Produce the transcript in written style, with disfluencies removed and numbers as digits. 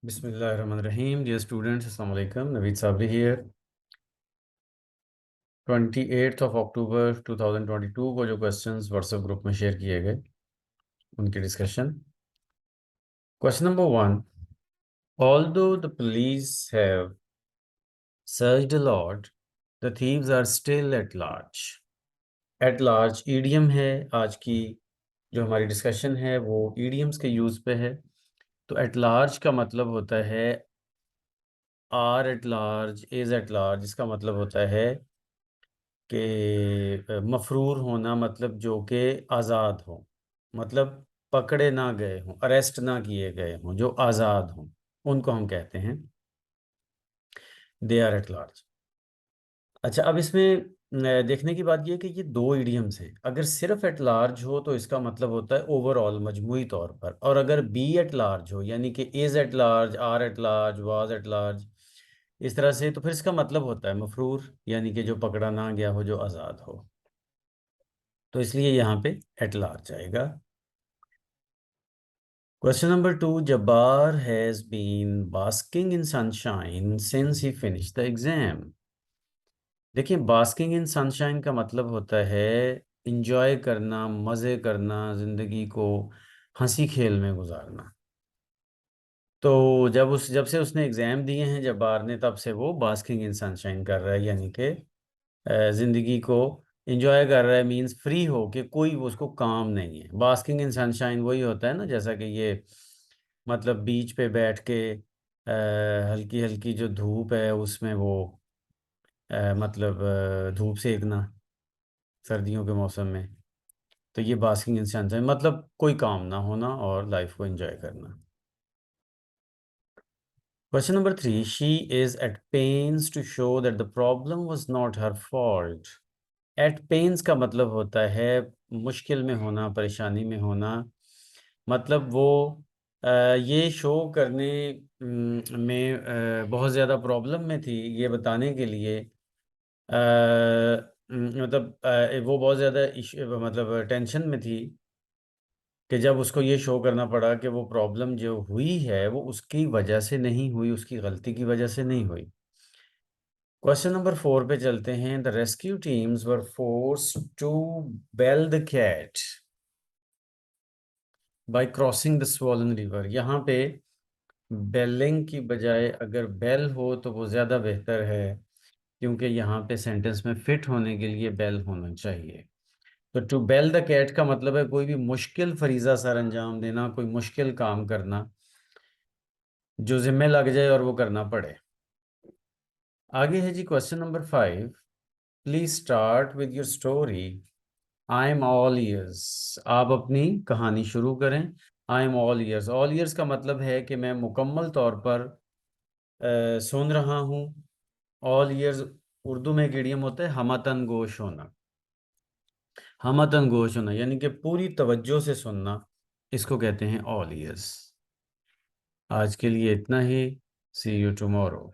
बिस्मिल्लाहिर्रहमानिर्रहीम। Dear students, अस्सलाम वालेकुम। नवीद साबरी हियर। 28 अक्टूबर 2022 को जो क्वेश्चंस व्हाट्सएप ग्रुप में शेयर किए गए उनकी discussion. Question number 1, although the police have searched a lot, the thieves are still at large. At large idiom है। आज की जो हमारी डिस्कशन है वो ईडियम्स के यूज़ पे है। तो एट लार्ज का मतलब होता है are at large, is at large. इसका मतलब होता है कि मफरूर होना, मतलब जो कि आज़ाद हो, मतलब पकड़े ना गए हों, अरेस्ट ना किए गए हों, जो आज़ाद हों, उनको हम कहते हैं दे आर एट लार्ज। अच्छा, अब इसमें देखने की बात यह है कि ये दो इडियम्स हैं। अगर सिर्फ एट लार्ज हो तो इसका मतलब होता है ओवरऑल, मजमूई तौर पर। और अगर बी एट लार्ज हो, यानी कि is at large, are at large, was at large, इस तरह से, तो फिर इसका मतलब होता है मफरूर, यानी कि जो पकड़ा ना गया हो, जो आज़ाद हो। तो इसलिए यहाँ पे एट लार्ज आएगा। Question number 2, Jabbar has been basking in sunshine since he finish the exam. देखिए, बास्किंग इन सनशाइन का मतलब होता है इंजॉय करना, मज़े करना, ज़िंदगी को हंसी खेल में गुजारना। तो जब से उसने एग्ज़ाम दिए हैं जब्बार ने, तब से वो बास्किंग इन सनशाइन कर रहा है, यानी कि ज़िंदगी को इंजॉय कर रहा है। मींस फ्री हो के कोई वो उसको काम नहीं है। बास्किंग इन सनशाइन वही होता है ना, जैसा कि ये मतलब बीच पे बैठ के हल्की हल्की जो धूप है उसमें वो मतलब धूप सेकना सर्दियों के मौसम में। तो ये बास्किंग इन सनशाइन मतलब कोई काम ना होना और लाइफ को एंजॉय करना। Question number 3, she is at pains to show that the problem was not her fault. At pains का मतलब होता है मुश्किल में होना, परेशानी में होना। मतलब वो ये शो करने में बहुत ज़्यादा प्रॉब्लम में थी, ये बताने के लिए मतलब वो बहुत ज़्यादा मतलब टेंशन में थी कि जब उसको ये शो करना पड़ा कि वो प्रॉब्लम जो हुई है वो उसकी वजह से नहीं हुई, उसकी गलती की वजह से नहीं हुई। क्वेश्चन नंबर 4 पे चलते हैं। The rescue teams were forced to bell the cat by crossing the swollen river. यहाँ पे बेलिंग की बजाय अगर बेल हो तो वो ज़्यादा बेहतर है, क्योंकि यहाँ पे सेंटेंस में फिट होने के लिए बेल होना चाहिए। तो टू बेल द कैट का मतलब है कोई भी मुश्किल फरीज़ा सर अंजाम देना, कोई मुश्किल काम करना जो जिम्मे लग जाए और वो करना पड़े। आगे है जी question number 5, please start with your story. I am all ears. आप अपनी कहानी शुरू करें। I am all ears. All ears का मतलब है कि मैं मुकम्मल तौर पर सुन रहा हूँ। ऑल ईयर्स उर्दू में एक इडियम होता है हमतन गोश होना। हमतन गोश होना यानी कि पूरी तवज्जो से सुनना, इसको कहते हैं ऑल ईयर्स। आज के लिए इतना ही। सी यू टुमारो।